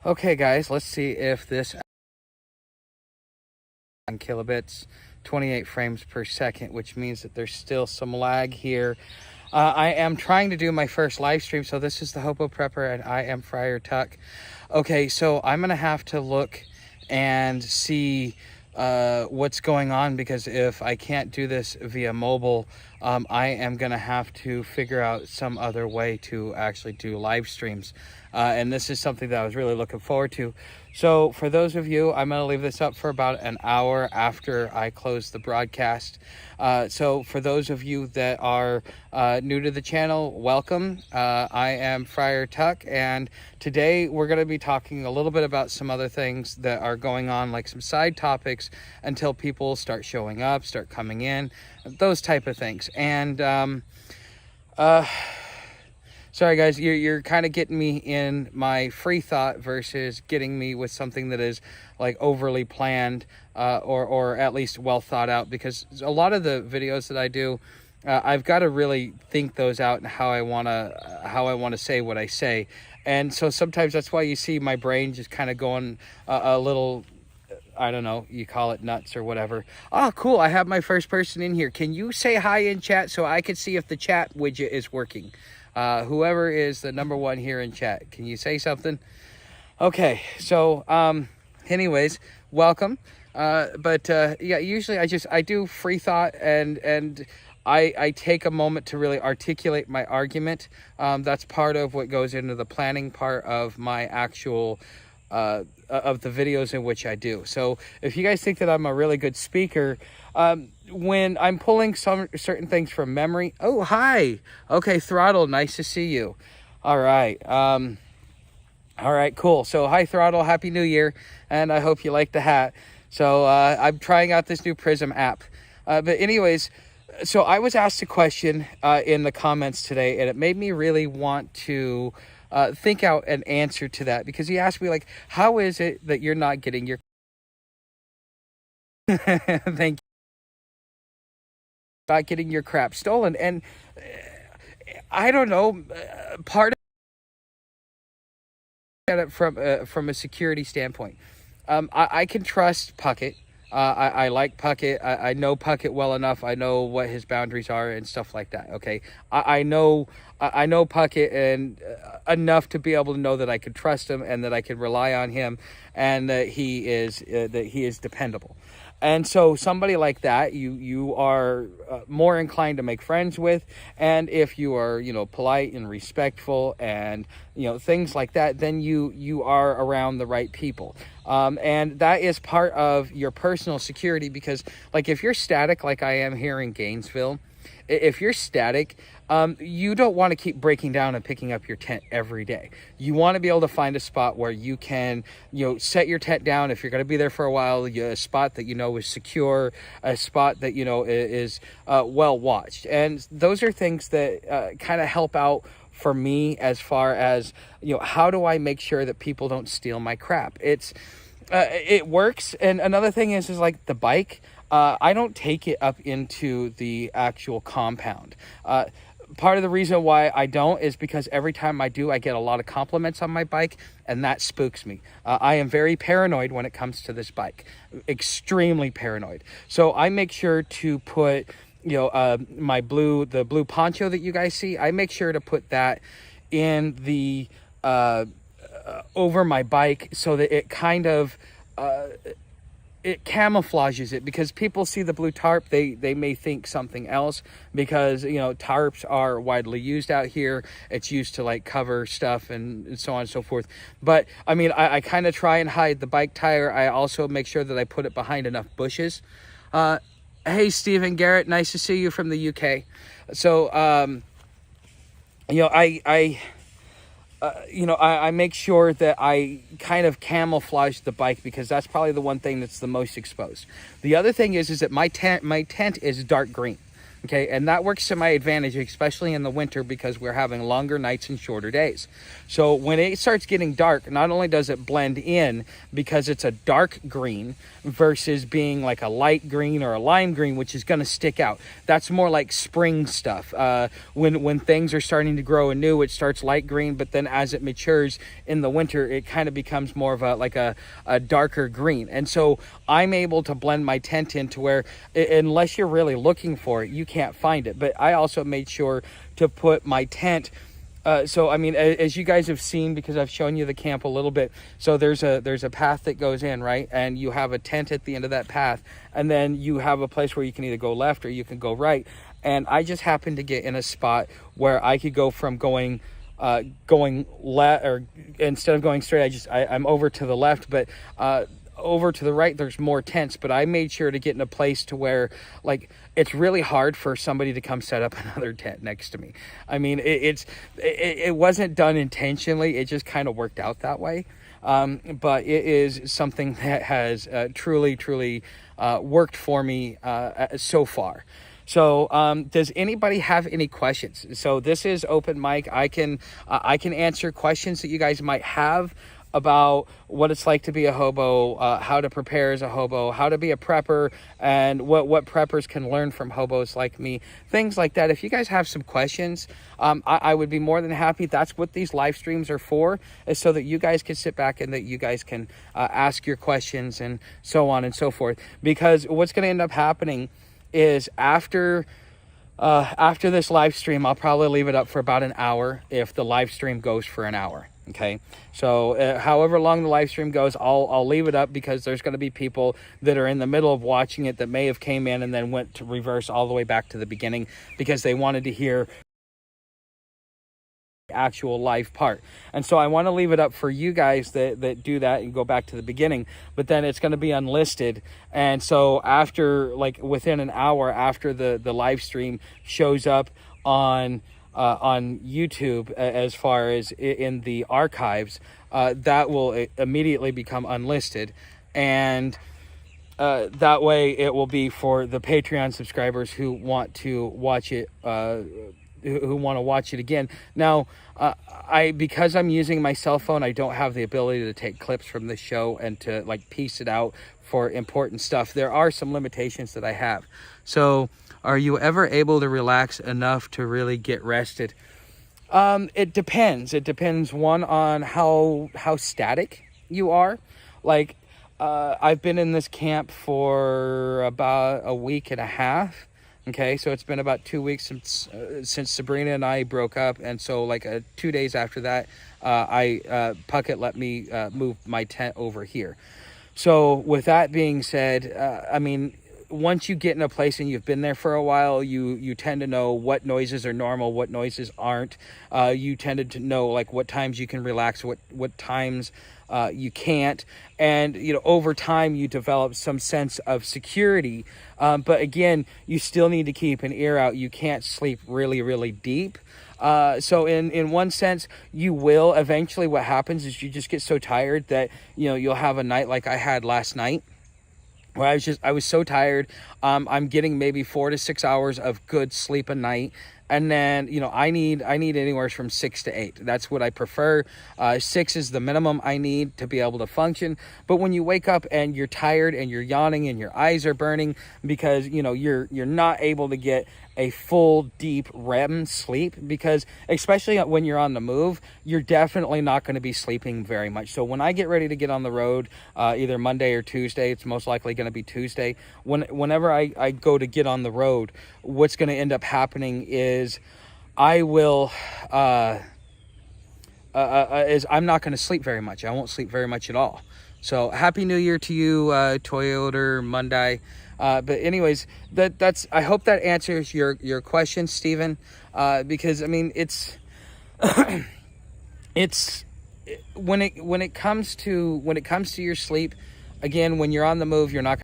Okay guys, let's see if this on kilobits, 28 frames per second, which means that there's still some lag here. I am trying to do my first live stream, so this is the Hobo Prepper and I am Friar Tuck. Okay, so I'm gonna have to look and see what's going on, because if I can't do this via mobile, I am gonna have to figure out some other way to actually do live streams. And this is something that I was really looking forward to. So for those of you, I'm going to leave this up for about an hour after I close the broadcast. So for those of you that are new to the channel, welcome. I am Friar Tuck, and today we're going to be talking a little bit about some other things that are going on, like some side topics, until people start showing up, start coming in, those type of things. And sorry guys, you're kind of getting me in my free thought versus getting me with something that is like overly planned or at least well thought out, because a lot of the videos that I do, I've got to really think those out and how I want to say what I say. And so sometimes that's why you see my brain just kind of going a little, I don't know, you call it nuts or whatever. Oh, cool. I have my first person in here. Can you say hi in chat so I can see if the chat widget is working? Whoever is the number one here in chat, can you say something? Okay, so anyways, welcome. Yeah, usually I do free thought, and I take a moment to really articulate my argument. That's part of what goes into the planning part of my actual of the videos in which I do. So if you guys think that I'm a really good speaker, when I'm pulling some certain things from memory. Oh, hi. Okay, Throttle, nice to see you. All right. All right, cool. So hi, Throttle, Happy New Year, and I hope you like the hat. So I'm trying out this new Prism app. But anyways, so I was asked a question in the comments today, and it made me really want to think out an answer to that, because he asked me, like, how is it that you're not getting your thank you, not getting your crap stolen? And I don't know, part of it from a security standpoint, I can trust Puckett. I like Puckett. I know Puckett well enough. I know what his boundaries are and stuff like that. Okay, I know Puckett and enough to be able to know that I could trust him and that I could rely on him, and that he is dependable. And so somebody like that, you are more inclined to make friends with, and if you are, polite and respectful and, things like that, then you are around the right people. And that is part of your personal security, because, like, if you're static, like I am here in Gainesville, if you're static, you don't want to keep breaking down and picking up your tent every day. You want to be able to find a spot where you can, set your tent down if you're going to be there for a while, a spot that is secure, a spot that is well watched. And those are things that kind of help out for me as far as, how do I make sure that people don't steal my crap? It works. And another thing is like the bike. I don't take it up into the actual compound. Part of the reason why I don't is because every time I do, I get a lot of compliments on my bike, and that spooks me. I am very paranoid when it comes to this bike, extremely paranoid. So I make sure to put, the blue poncho that you guys see, I make sure to put that in the over my bike, so that it kind of it camouflages it, because people see the blue tarp, they may think something else, because tarps are widely used out here. It's used to like cover stuff and so on and so forth. But I mean, I kind of try and hide the bike tire. I also make sure that I put it behind enough bushes. Hey Stephen Garrett, nice to see you from the UK. So I make sure that I kind of camouflage the bike, because that's probably the one thing that's the most exposed. The other thing is that my tent is dark green. Okay, and that works to my advantage, especially in the winter, because we're having longer nights and shorter days. So when it starts getting dark, not only does it blend in because it's a dark green versus being like a light green or a lime green, which is going to stick out. That's more like spring stuff. When things are starting to grow anew, it starts light green, but then as it matures in the winter, it kind of becomes more of a darker green. And so I'm able to blend my tent in to where, unless you're really looking for it, you can't find it. But I also made sure to put my tent, so I mean, as you guys have seen, because I've shown you the camp a little bit, so there's a path that goes in, right? And you have a tent at the end of that path, and then you have a place where you can either go left or you can go right. And I just happened to get in a spot where I could go from going left, or instead of going straight, I'm over to the left, but over to the right there's more tents. But I made sure to get in a place to where, like, it's really hard for somebody to come set up another tent next to me. I mean, it wasn't done intentionally, it just kind of worked out that way. But it is something that has truly worked for me so far. So does anybody have any questions? So this is open mic. I can answer questions that you guys might have about what it's like to be a hobo, how to prepare as a hobo, how to be a prepper, and what preppers can learn from hobos like me, things like that. If you guys have some questions, I would be more than happy. That's what these live streams are for, is so that you guys can sit back and that you guys can ask your questions and so on and so forth. Because what's going to end up happening is after this live stream, I'll probably leave it up for about an hour if the live stream goes for an hour. Okay, so however long the live stream goes, I'll leave it up, because there's going to be people that are in the middle of watching it that may have came in and then went to reverse all the way back to the beginning because they wanted to hear actual live part. And so I want to leave it up for you guys that do that and go back to the beginning, but then it's going to be unlisted. And so after, like, within an hour after the live stream shows up on YouTube, as far as in the archives, that will immediately become unlisted. And that way it will be for the Patreon subscribers who want to watch it, who want to watch it again. Now, because I'm using my cell phone, I don't have the ability to take clips from the show and to, like, piece it out for important stuff. There are some limitations that I have. So, are you ever able to relax enough to really get rested? It depends. It depends, one, on how static you are. Like, I've been in this camp for about a week and a half. Okay, so it's been about 2 weeks since Sabrina and I broke up, and so like 2 days after that, Puckett let me move my tent over here. So with that being said, I mean, once you get in a place and you've been there for a while, you tend to know what noises are normal, what noises aren't. You tended to know, like, what times you can relax, what times you can't. And, you know, over time you develop some sense of security. But again, you still need to keep an ear out. You can't sleep really, really deep. So in one sense, you will eventually, what happens is you just get so tired that, you know, you'll have a night like I had last night, where I was so tired. I'm getting maybe 4 to 6 hours of good sleep a night. And then, you know, I need anywhere from 6 to 8. That's what I prefer. 6 is the minimum I need to be able to function. But when you wake up and you're tired and you're yawning and your eyes are burning because, you know, you're not able to get a full deep REM sleep, because especially when you're on the move, you're definitely not going to be sleeping very much. So when I get ready to get on the road, either Monday or Tuesday, it's most likely going to be Tuesday. Whenever I go to get on the road, what's going to end up happening is I will is I'm not going to sleep very much. I won't sleep very much at all. So Happy New Year to you, Toyota Monday. But anyways, that's I hope that answers your question, Stephen. Because I mean, it's it's when it comes to your sleep, again, when you're on the move, you're not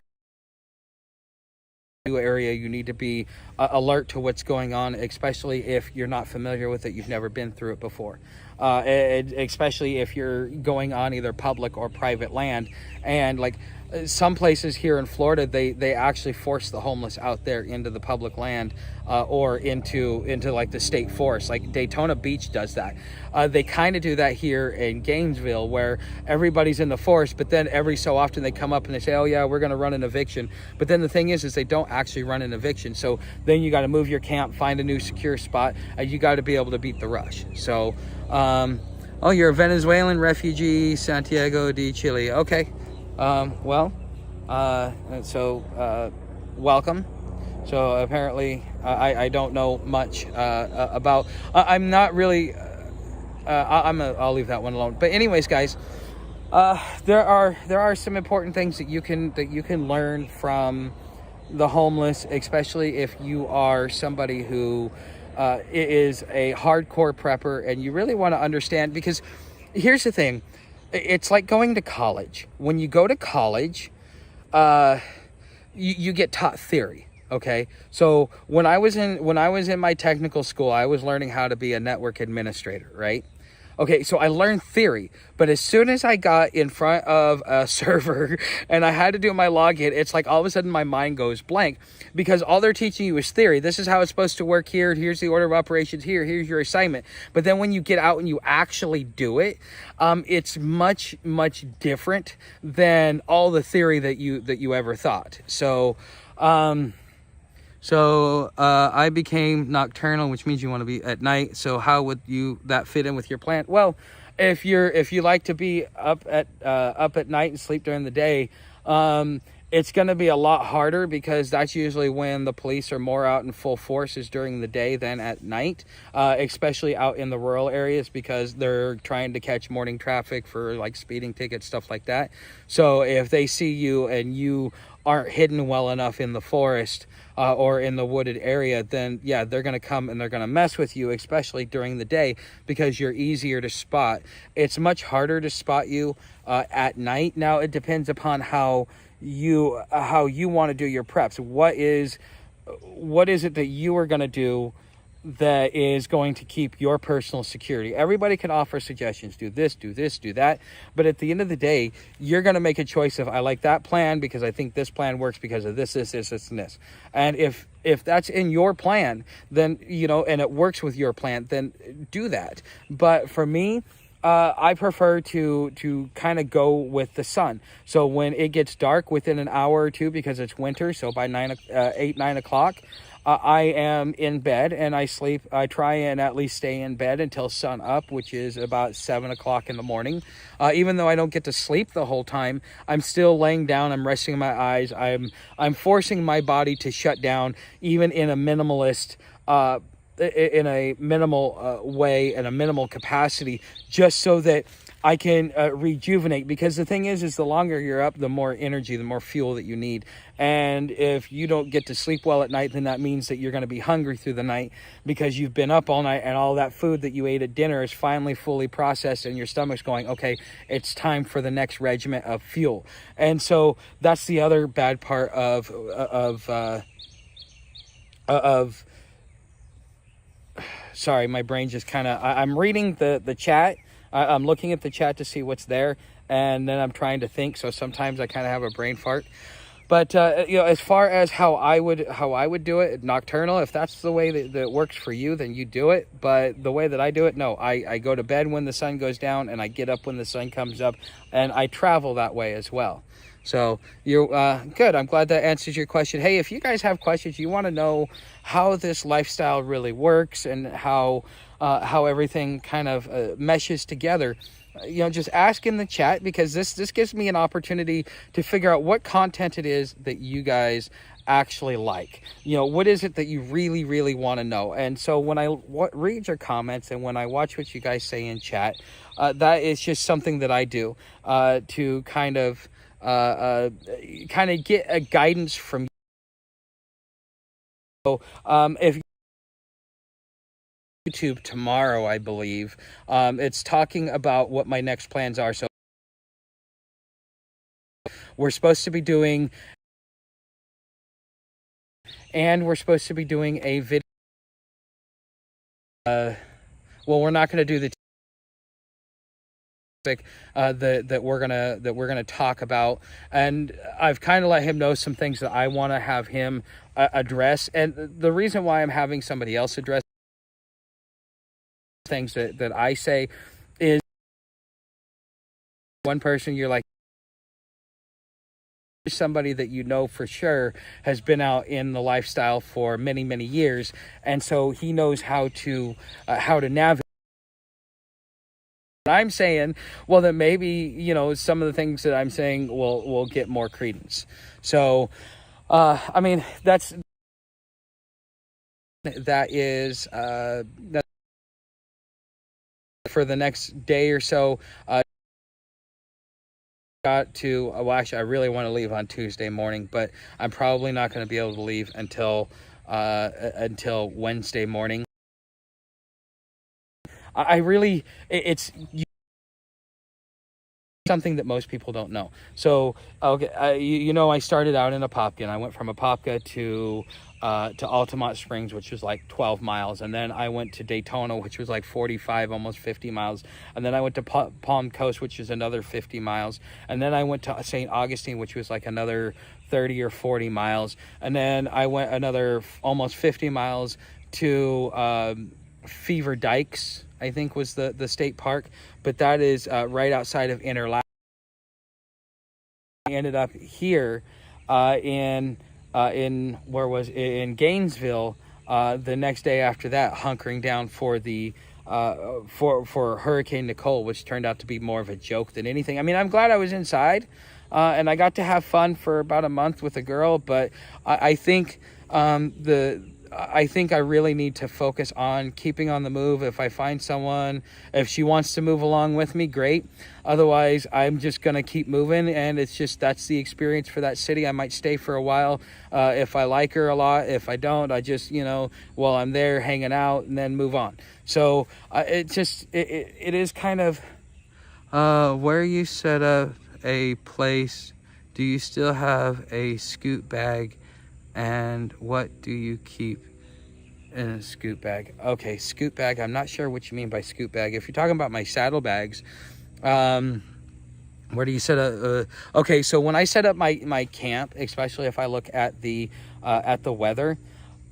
area, you need to be alert to what's going on, especially if you're not familiar with it, you've never been through it before. especially if you're going on either public or private land. And like some places here in Florida, they actually force the homeless out there into the public land, or into like the state forest. Like Daytona Beach does that. They kind of do that here in Gainesville, where everybody's in the forest, but then every so often they come up and they say, oh yeah, we're going to run an eviction. But then the thing is they don't actually run an eviction. So then you got to move your camp, find a new secure spot. You got to be able to beat the rush. So oh, you're a Venezuelan refugee, Santiago de Chile. Okay. Well, welcome. So apparently, I don't know much about. I'm not really. I'll leave that one alone. But anyways, guys, there are some important things that you can learn from the homeless, especially if you are somebody who is a hardcore prepper and you really want to understand. Because here's the thing. It's like going to college. When you go to college, you get taught theory. Okay, so when I was in my technical school, I was learning how to be a network administrator, right? Okay, so I learned theory, but as soon as I got in front of a server and I had to do my login, it's like all of a sudden my mind goes blank, because all they're teaching you is theory. This is how it's supposed to work here. Here's the order of operations here. Here's your assignment. But then when you get out and you actually do it, it's much, much different than all the theory that you ever thought. So, I became nocturnal, which means you want to be at night. So how would that fit in with your plan? Well, if you like to be up at night and sleep during the day, it's going to be a lot harder, because that's usually when the police are more out in full force, is during the day than at night, especially out in the rural areas, because they're trying to catch morning traffic for like speeding tickets, stuff like that. So if they see you and you aren't hidden well enough in the forest or in the wooded area, then yeah, they're going to come and they're going to mess with you, especially during the day, because you're easier to spot. It's much harder to spot you at night. Now it depends upon how you want to do your preps. What is it that you are going to do that is going to keep your personal security? Everybody can offer suggestions, do this, do that, but at the end of the day, you're going to make a choice of, I like that plan because I think this plan works because of this, and this. And if that's in your plan, then, and it works with your plan, then do that. But for me, I prefer to kind of go with the sun. So when it gets dark within an hour or two, because it's winter, so by 8, 9 o'clock, I am in bed and I sleep. I try and at least stay in bed until sun up, which is about 7 o'clock in the morning. Even though I don't get to sleep the whole time, I'm still laying down. I'm resting my eyes. I'm forcing my body to shut down, even in a minimalist way, in a minimal capacity, just so that I can rejuvenate. Because the thing is the longer you're up, the more energy, the more fuel that you need. And if you don't get to sleep well at night, then that means that you're going to be hungry through the night, because you've been up all night and all that food that you ate at dinner is finally fully processed and your stomach's going, okay, it's time for the next regiment of fuel. And so that's the other bad part of sorry, my brain just kind of, I'm reading the chat. I'm looking at the chat to see what's there, and then I'm trying to think. So sometimes I kind of have a brain fart. But as far as how I would do it, nocturnal, if that's the way that works for you, then you do it. But the way that I do it, no, I go to bed when the sun goes down and I get up when the sun comes up, and I travel that way as well. So you're good. I'm glad that answers your question. Hey, if you guys have questions, you want to know how this lifestyle really works and how everything kind of meshes together, just ask in the chat, because this gives me an opportunity to figure out what content it is that you guys actually like. What is it that you really, really want to know? And so when I read your comments and when I watch what you guys say in chat, that is just something that I do to kind of get a guidance from you. So if YouTube tomorrow, I believe, it's talking about what my next plans are. So we're supposed to be doing a video. Well, we're not going to do the that we're gonna talk about, and I've kind of let him know some things that I want to have him address. And the reason why I'm having somebody else address things that I say is, one person you're like, somebody that you know for sure has been out in the lifestyle for many years, and so he knows how to navigate. I'm saying, well, then maybe, you know, some of the things that I'm saying will get more credence. So I mean, that is that for the next day or so. Got to, well, actually, I really want to leave on Tuesday morning, but I'm probably not going to be able to leave until Wednesday morning. I really, it's something that most people don't know. So, okay, you know, I started out in Apopka, and I went from Apopka to Altamont Springs, which was like 12 miles. And then I went to Daytona, which was like 45, almost 50 miles. And then I went to Palm Coast, which is another 50 miles. And then I went to St. Augustine, which was like another 30 or 40 miles. And then I went another almost 50 miles to Fever Dykes, I think was the state park. But that is right outside of Interlaken. I ended up here in Gainesville the next day after that, hunkering down for the for Hurricane Nicole, which turned out to be more of a joke than anything. I mean, I'm glad I was inside, and I got to have fun for about a month with a girl, but I think I think I really need to focus on keeping on the move. If I find someone, if she wants to move along with me, great. Otherwise, I'm just going to keep moving, and it's just, that's the experience for that city. I might stay for a while if I like her a lot. If I don't, I just, you know, while I'm there hanging out, and then move on. So it is kind of where you set up a place. Do you still have a scoot bag? And what do you keep in a scoot bag? Okay, scoot bag. I'm not sure what you mean by scoot bag. If you're talking about my saddlebags, where do you set up? Okay, so when I set up my camp, especially if I look at the weather,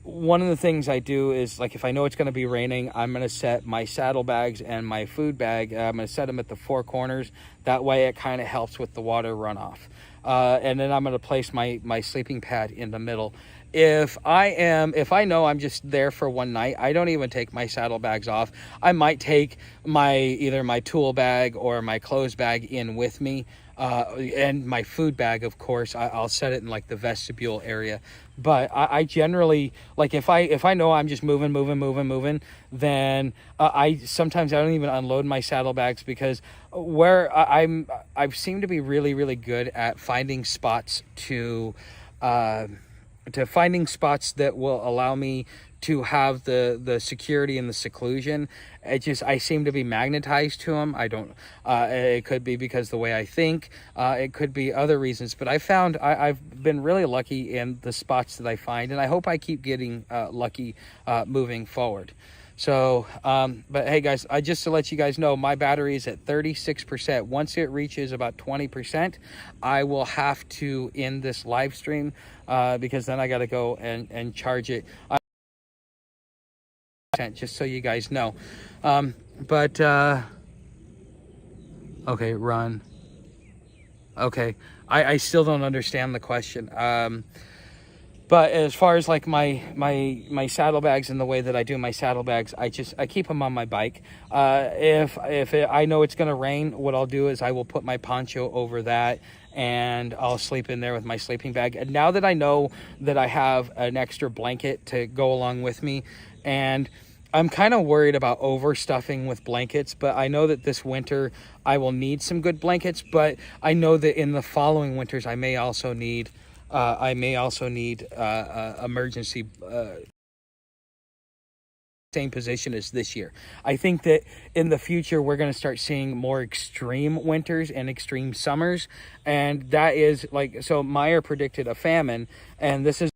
one of the things I do is, like, if I know it's going to be raining, I'm going to set my saddlebags and my food bag. I'm going to set them at the four corners. That way, it kind of helps with the water runoff. And then I'm going to place my sleeping pad in the middle. If I know I'm just there for one night, I don't even take my saddlebags off. I might take either my tool bag or my clothes bag in with me, and my food bag, of course. I'll set it in like the vestibule area. But I generally, like, if I know I'm just moving, then I sometimes I don't even unload my saddlebags, because where I seem to be really good at finding spots to finding spots that will allow me to have the security and the seclusion. I seem to be magnetized to them. I don't, it could be because the way I think, it could be other reasons, but I've been really lucky in the spots that I find, and I hope I keep getting lucky moving forward. So, but hey guys, just to let you guys know, my battery is at 36%. Once it reaches about 20%, I will have to end this live stream, because then I got to go and charge it. Just so you guys know. Okay, run. Okay, I still don't understand the question. But as far as like my saddlebags and the way that I do my saddlebags, I keep them on my bike. If I know it's gonna rain, what I'll do is I will put my poncho over that, and I'll sleep in there with my sleeping bag. And now that I know that I have an extra blanket to go along with me, and I'm kind of worried about overstuffing with blankets, but I know that this winter I will need some good blankets, but I know that in the following winters I may also need emergency same position as this year. I think that in the future we're going to start seeing more extreme winters and extreme summers, and that is like, so Meyer predicted a famine, and this is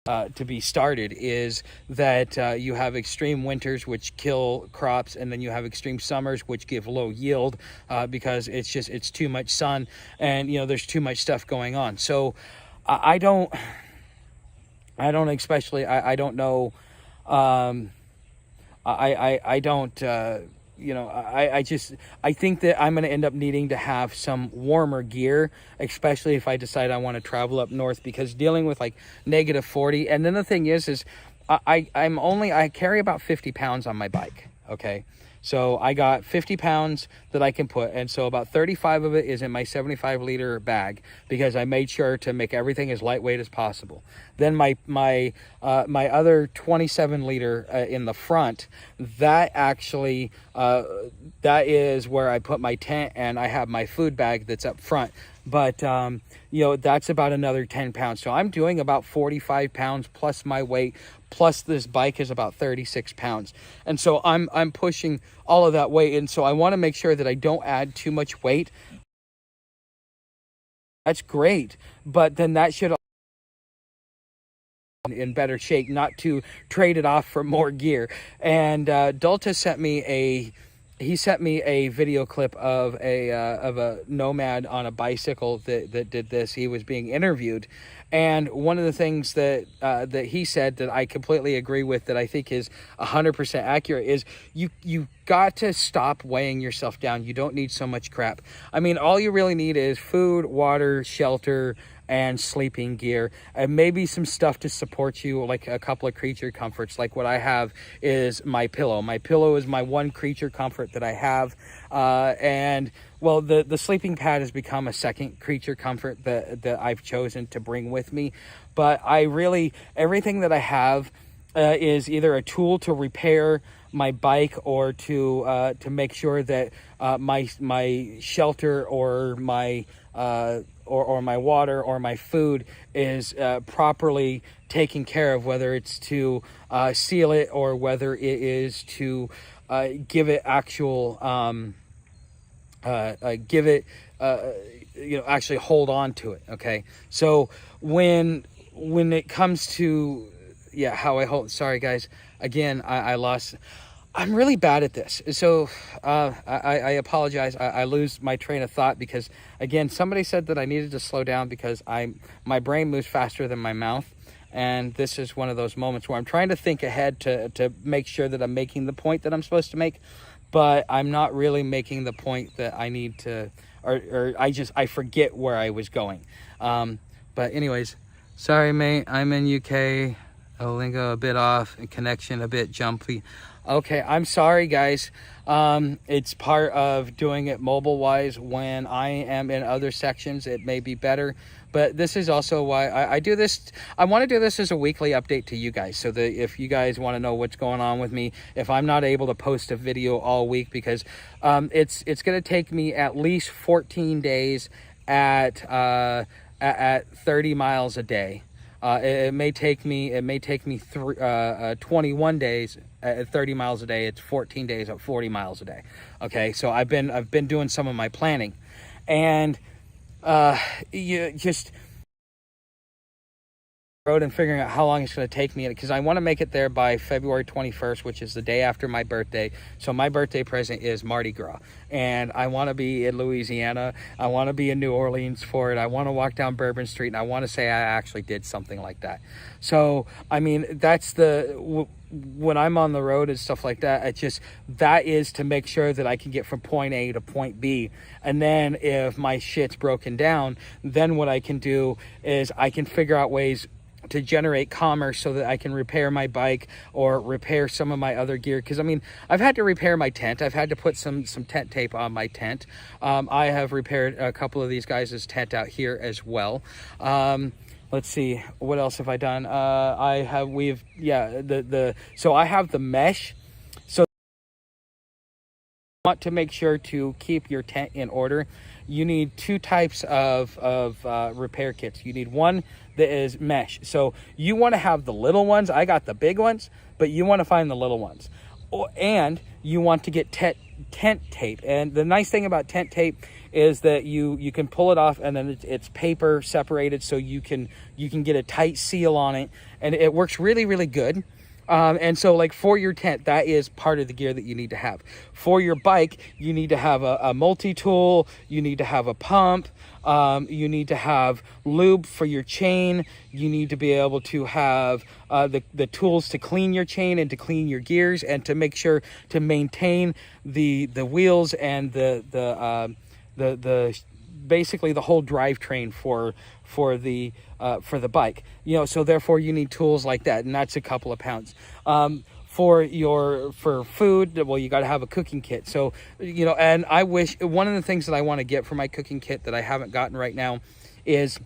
to be started is that you have extreme winters which kill crops, and then you have extreme summers which give low yield because it's too much sun, and there's too much stuff going on. So I don't especially I don't know, I don't I think that I'm going to end up needing to have some warmer gear, especially if I decide I want to travel up north, because dealing with like -40. And then the thing is I carry about 50 pounds on my bike. Okay. So I got 50 pounds that I can put, and so about 35 of it is in my 75-liter bag, because I made sure to make everything as lightweight as possible. Then my other 27-liter in the front, that actually that is where I put my tent, and I have my food bag that's up front. But that's about another 10 pounds. So I'm doing about 45 pounds plus my weight, plus this bike is about 36 pounds. And so I'm pushing all of that weight. And so I want to make sure that I don't add too much weight. That's great. But then that should in better shape, not to trade it off for more gear. And Dalta sent me a video clip of a nomad on a bicycle that did this. He was being interviewed, and one of the things that he said that I completely agree with, that I think is 100% accurate, is you got to stop weighing yourself down. You don't need so much crap. I mean, all you really need is food, water, shelter, and sleeping gear, and maybe some stuff to support you, like a couple of creature comforts. Like what I have is my pillow. My pillow is my one creature comfort that I have, and well, the sleeping pad has become a second creature comfort that I've chosen to bring with me. But everything that I have is either a tool to repair my bike, or to make sure that my shelter, or my or my water, or my food is properly taken care of, whether it's to seal it, or whether it is to give it actual actually hold on to it. Okay, so when it comes to how I hold, sorry guys, again, I lost. I'm really bad at this, so I apologize. I lose my train of thought, because again, somebody said that I needed to slow down because my brain moves faster than my mouth, and this is one of those moments where I'm trying to think ahead to make sure that I'm making the point that I'm supposed to make, but I'm not really making the point that I need to, or I forget where I was going. But anyways, sorry mate, I'm in UK. Lingo a bit off, and connection a bit jumpy. Okay, I'm sorry guys. It's part of doing it mobile wise. When I am in other sections, it may be better, but this is also why I do this. I want to do this as a weekly update to you guys, so that if you guys want to know what's going on with me, if I'm not able to post a video all week, because it's going to take me at least 14 days at 30 miles a day. It may take me 21 days at 30 miles a day. It's 14 days at 40 miles a day. Okay, so I've been doing some of my planning, and you just road and figuring out how long it's going to take me, because I want to make it there by February 21st, which is the day after my birthday. So my birthday present is Mardi Gras, and I want to be in Louisiana. I want to be in New Orleans for it. I want to walk down Bourbon Street, and I want to say I actually did something like that. So I mean, that's when I'm on the road and stuff like that, that is to make sure that I can get from point A to point B. And then if my shit's broken down, then what I can do is I can figure out ways to generate commerce so that I can repair my bike, or repair some of my other gear. Because I mean, I've had to repair my tent. I've had to put some tent tape on my tent. I have repaired a couple of these guys' tent out here as well. Let's see, what else have I done? So I have the mesh. So want to make sure to keep your tent in order, you need two types of repair kits. You need one that is mesh. So you want to have the little ones. I got the big ones, but you want to find the little ones. And you want to get tent tape. And the nice thing about tent tape is that you can pull it off, and then it's paper separated, so you can get a tight seal on it, and it works really, really good. And so, like, for your tent, that is part of the gear that you need to have. For your bike, you need to have a multi-tool, you need to have a pump, you need to have lube for your chain, you need to be able to have the tools to clean your chain and to clean your gears, and to make sure to maintain the wheels and the basically the whole drivetrain for the bike, you know. So therefore you need tools like that, and that's a couple of pounds. For food, well, you got to have a cooking kit. So, you know, and I wish, one of the things that I want to get for my cooking kit that I haven't gotten right now is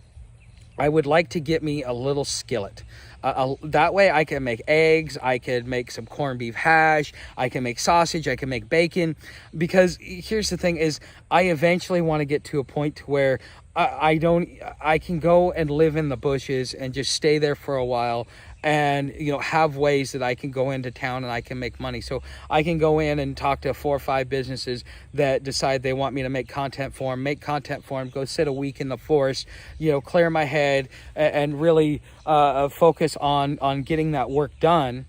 I would like to get me a little skillet. That way I can make eggs, I could make some corned beef hash, I can make sausage, I can make bacon. Because here's the thing is, I eventually want to get to a point where I can go and live in the bushes and just stay there for a while, and, you know, have ways that I can go into town and I can make money. So I can go in and talk to 4 or 5 businesses that decide they want me to make content for them, go sit a week in the forest, you know, clear my head, and really focus on getting that work done.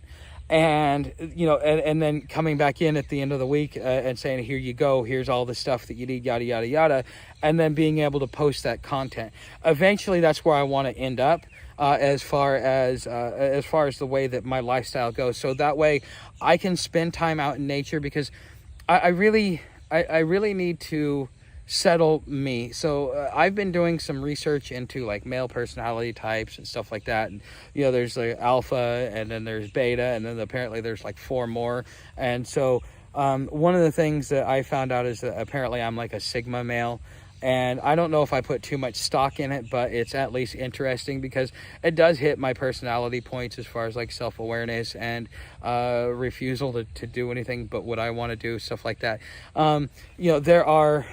And, you know, and then coming back in at the end of the week and saying, here you go, here's all the stuff that you need, yada, yada, yada. And then being able to post that content. Eventually, that's where I want to end up. As far as the way that my lifestyle goes, so that way I can spend time out in nature, because I really need to settle me. So I've been doing some research into like male personality types and stuff like that, and you know, there's like alpha, and then there's beta, and then apparently there's like 4 more. And so one of the things that I found out is that apparently I'm like a sigma male. And I don't know if I put too much stock in it, but it's at least interesting, because it does hit my personality points as far as like self-awareness and refusal to do anything but what I want to do, stuff like that. You know, there are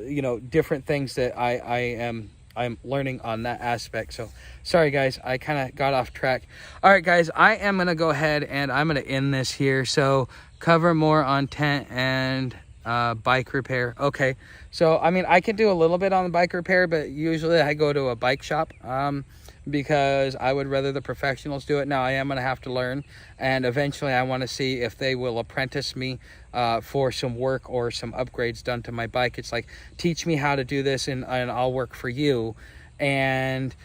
you know, different things that I'm learning on that aspect. So sorry guys, I kind of got off track. All right guys, I am gonna go ahead and I'm gonna end this here. So cover more on tent and bike repair. Okay, so I mean, I can do a little bit on the bike repair, but usually I go to a bike shop because I would rather the professionals do it. Now I am going to have to learn, and eventually I want to see if they will apprentice me for some work or some upgrades done to my bike. It's like, teach me how to do this and I'll work for you, and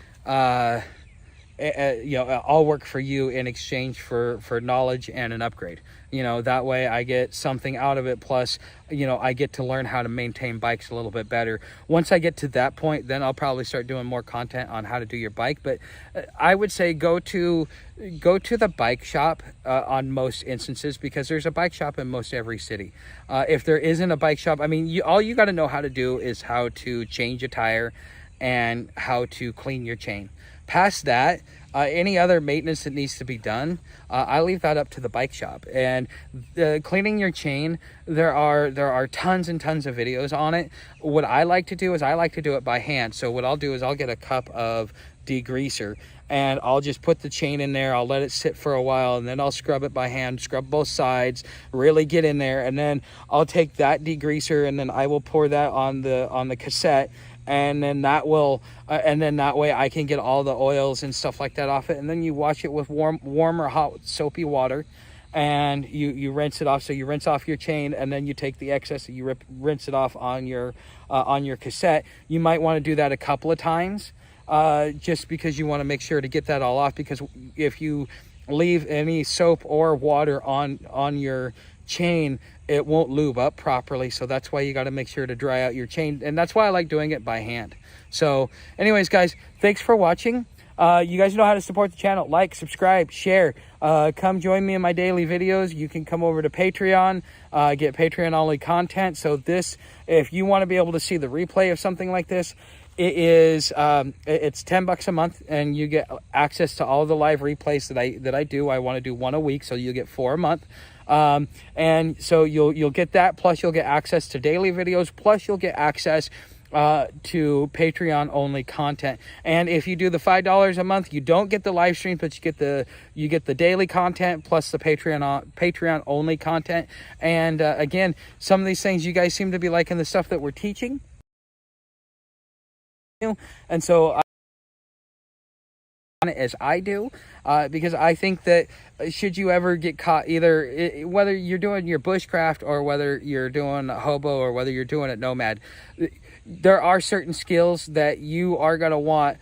you know, I'll work for you in exchange for knowledge and an upgrade. You know, that way I get something out of it. Plus, you know, I get to learn how to maintain bikes a little bit better. Once I get to that point, then I'll probably start doing more content on how to do your bike. But I would say go to the bike shop on most instances, because there's a bike shop in most every city. If there isn't a bike shop, I mean, all you got to know how to do is how to change a tire and how to clean your chain. Past that, any other maintenance that needs to be done, I leave that up to the bike shop. And cleaning your chain, there are tons and tons of videos on it. What I like to do is I like to do it by hand. So what I'll do is I'll get a cup of degreaser, and I'll just put the chain in there. I'll let it sit for a while, and then I'll scrub it by hand, scrub both sides, really get in there, and then I'll take that degreaser and then I will pour that on the cassette. And then that will, and then that way I can get all the oils and stuff like that off it. And then you wash it with warm or hot soapy water, and you rinse it off. So you rinse off your chain, and then you take the excess and you rinse it off on your cassette. You might want to do that a couple of times, just because you want to make sure to get that all off. Because if you leave any soap or water on your chain, it won't lube up properly. So that's why you got to make sure to dry out your chain, and that's why I like doing it by hand. So anyways guys, thanks for watching. You guys know how to support the channel: like, subscribe, share. Come join me in my daily videos. You can come over to Patreon, get Patreon only content. So this, if you want to be able to see the replay of something like this, it is it's $10 a month, and you get access to all the live replays that I do. I want to do 1 a week, so you get 4 a month. And so you'll get that, plus you'll get access to daily videos, plus you'll get access to Patreon only content. And if you do the $5 a month, you don't get the live stream, but you get the daily content plus the Patreon only content. And again, some of these things you guys seem to be liking the stuff that we're teaching, and so on it as I do, because I think that should you ever get caught, either whether you're doing your bushcraft or whether you're doing a hobo or whether you're doing it nomad, there are certain skills that you are going to want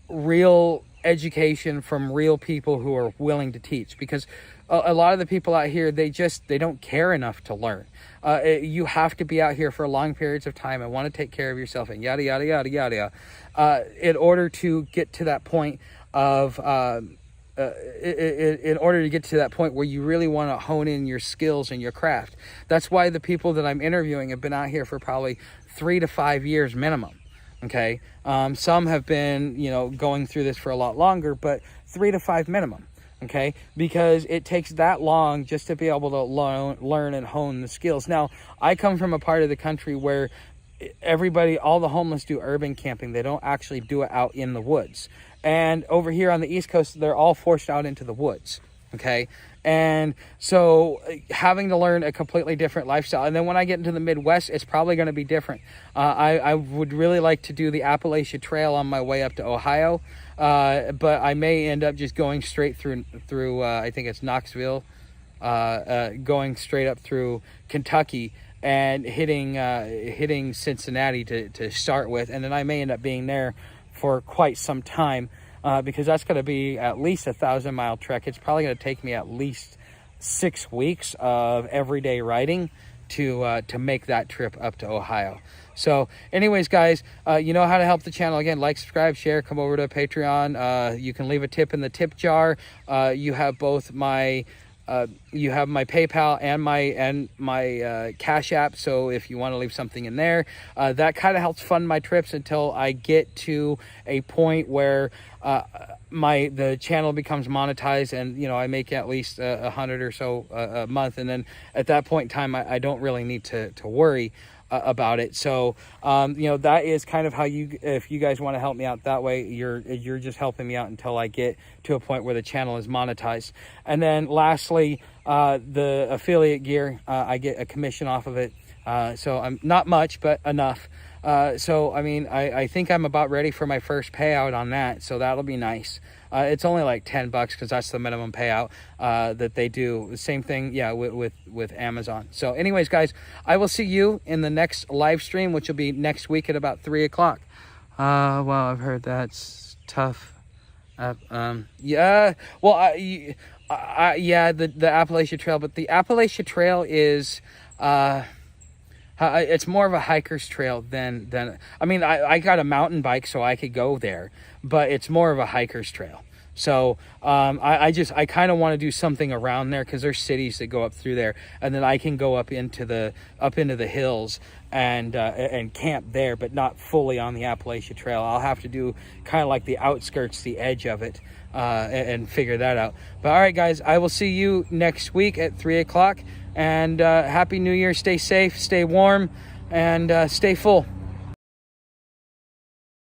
real education from real people who are willing to teach, because a lot of the people out here, they don't care enough to learn. You have to be out here for long periods of time and want to take care of yourself and yada yada yada yada in order to get to that point of in order to get to that point where you really want to hone in your skills and your craft. That's why the people that I'm interviewing have been out here for probably 3 to 5 years minimum. Okay, some have been, going through this for a lot longer, but 3 to 5 minimum. Okay, because it takes that long just to be able to learn and hone the skills. Now, I come from a part of the country where all the homeless do urban camping. They don't actually do it out in the woods. And over here on the East Coast, they're all forced out into the woods. Okay, and so having to learn a completely different lifestyle. And then when I get into the Midwest, it's probably going to be different. I would really like to do the Appalachia Trail on my way up to Ohio, but I may end up just going straight through I think it's Knoxville, going straight up through Kentucky and hitting Cincinnati to start with, and then I may end up being there for quite some time. Because that's going to be at least 1,000-mile trek. It's probably going to take me at least 6 weeks of everyday riding to make that trip up to Ohio. So anyways, guys, you know how to help the channel. Again, like, subscribe, share, come over to Patreon. You can leave a tip in the tip jar. You have both my PayPal and my Cash App. So if you want to leave something in there, that kind of helps fund my trips until I get to a point where the channel becomes monetized, and I make at least 100 or so a month, and then at that point in time I don't really need to worry about it. So that is kind of how if you guys want to help me out that way, you're just helping me out until I get to a point where the channel is monetized. And then lastly, the affiliate gear, I get a commission off of it, so I'm not much, but enough. So I mean, I think I'm about ready for my first payout on that, so that'll be nice. It's only like $10 because that's the minimum payout that they do. The same thing, yeah, with Amazon. So anyways, guys, I will see you in the next live stream, which will be next week at about 3 o'clock. Well, I've heard that's tough. Yeah, well, yeah, the Appalachia Trail, but the Appalachia Trail is it's more of a hiker's trail than I mean, I got a mountain bike, so I could go there, but it's more of a hiker's trail. So I kind of want to do something around there, because there's cities that go up through there, and then I can go up into the hills and camp there, but not fully on the Appalachia Trail. I'll have to do kind of like the outskirts, the edge of it, and figure that out. But all right, guys, I will see you next week at 3 o'clock. And Happy New Year. Stay safe, stay warm, and stay full.